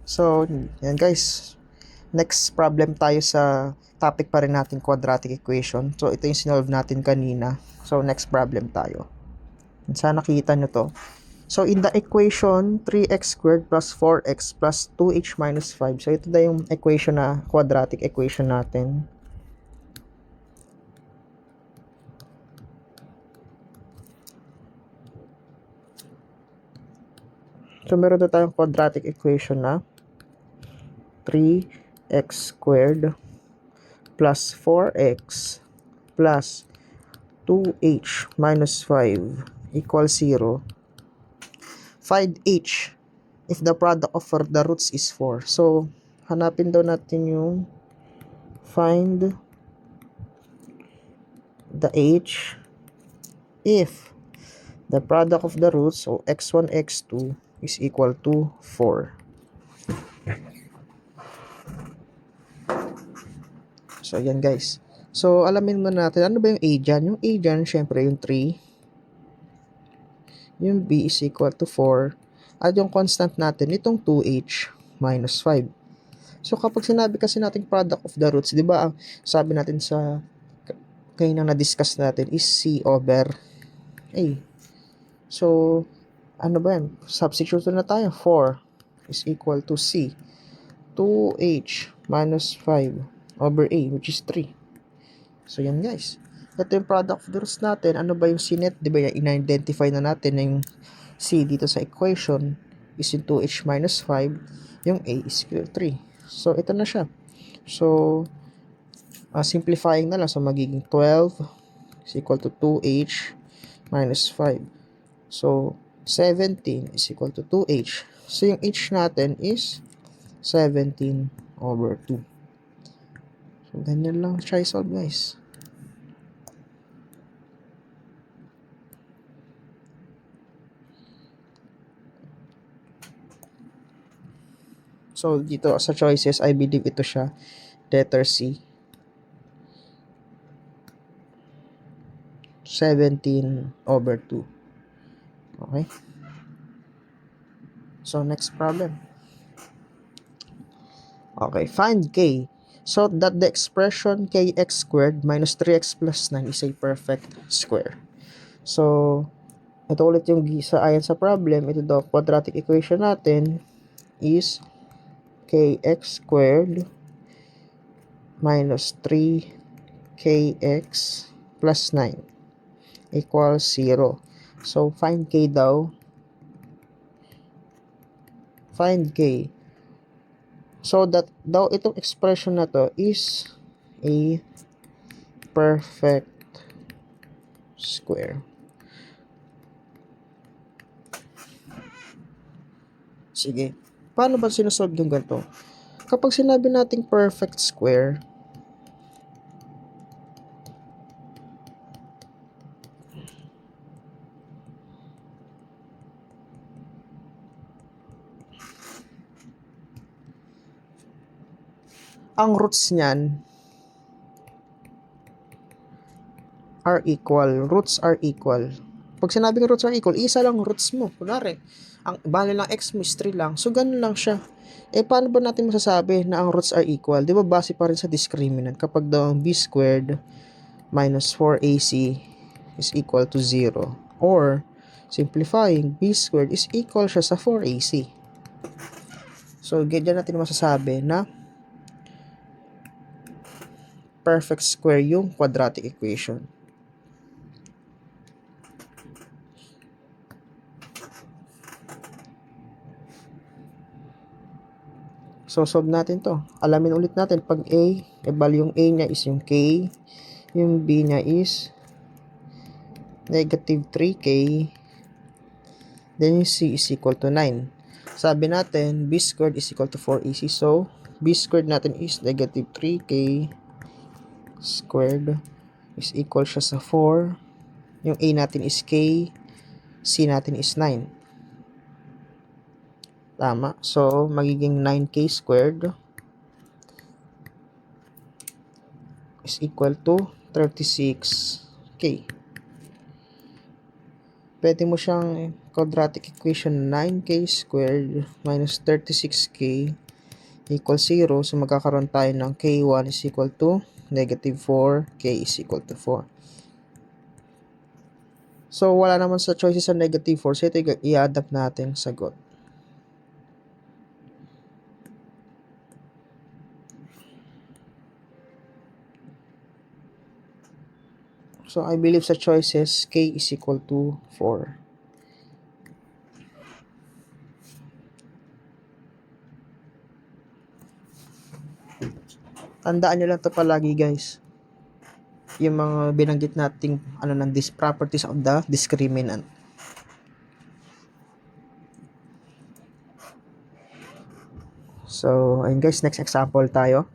So, yan guys. Next problem tayo sa topic pa rin natin, quadratic equation. So, ito yung sinolve natin kanina. So, next problem tayo. Sana nakita nyo to. So, in the equation, 3x squared plus 4x plus 2h minus 5. So, ito na yung equation na quadratic equation natin. So, meron na tayong quadratic equation na 3x squared plus 4x plus 2h minus 5 equals 0. Find h if the product of the roots is 4. So, hanapin daw natin yung find the h if the product of the roots, so x1, x2 is equal to 4. So, ayan guys. So, alamin muna natin, ano ba yung a dyan? Yung a dyan, syempre yung 3. Yung b is equal to 4. At yung constant natin, itong 2h minus 5. So, kapag sinabi kasi natin product of the roots, di ba, sabi natin sa kayo na na-discuss natin is c over a. So, ano ba yan? Substitute na tayo. 4 is equal to c. 2h minus 5 over a, which is 3. So, yan guys. Ito yung product of the roots natin. Ano ba yung c net? Di ba, in-identify na natin na yung c dito sa equation is yung 2h minus 5. Yung a is equal to 3. So, ito na siya. So, simplifying na lang. So, magiging 12 is equal to 2h minus 5. So, 17 is equal to 2h. So, yung h natin is 17 over 2. So, ganyan lang try solve guys. So, dito sa choices, I believe ito siya. Letter C. 17 over 2. Okay? So, next problem. Okay, find K. So that the expression kx squared minus 3x plus 9 is a perfect square. So, ito ulit yung ayon sa problem. Ito daw, quadratic equation natin is kx squared minus 3kx plus 9 equals 0. So, find k daw. Find k. So, that daw itong expression na to is a perfect square. Sige. Paano ba sinusolve yung ganito? Kapag sinabi nating perfect square, ang roots niyan are equal. Roots are equal. Pag sinabing roots are equal, isa lang roots mo. Kunwari, ang bali lang x mo is 3 lang. So, ganun lang siya. Paano ba natin masasabi na ang roots are equal? Di ba base pa rin sa discriminant? Kapag daw ang b squared minus 4ac is equal to 0. Or, simplifying, b squared is equal siya sa 4ac. So, ganyan natin masasabi na perfect square yung quadratic equation. So, solve natin to. Alamin ulit natin. Pag A, bali yung A niya is yung K. Yung B niya is negative 3K. Then yung C is equal to 9. Sabi natin, B squared is equal to 4AC. So, B squared natin is negative 3K squared is equal siya sa 4. Yung A natin is K. C natin is 9. Tama. So, magiging 9K squared is equal to 36K. pwede mo siyang quadratic equation 9k squared minus 36k equals 0. So, magkakaroon tayo ng k1 is equal to negative 4, k is equal to 4. So, wala naman sa choices sa negative 4. So, ito i-adapt natin sagot. So, I believe sa choices, k is equal to 4. Tandaan nyo lang to palagi, guys. Yung mga binanggit nating ng properties of the discriminant. So, ayun guys, next example tayo.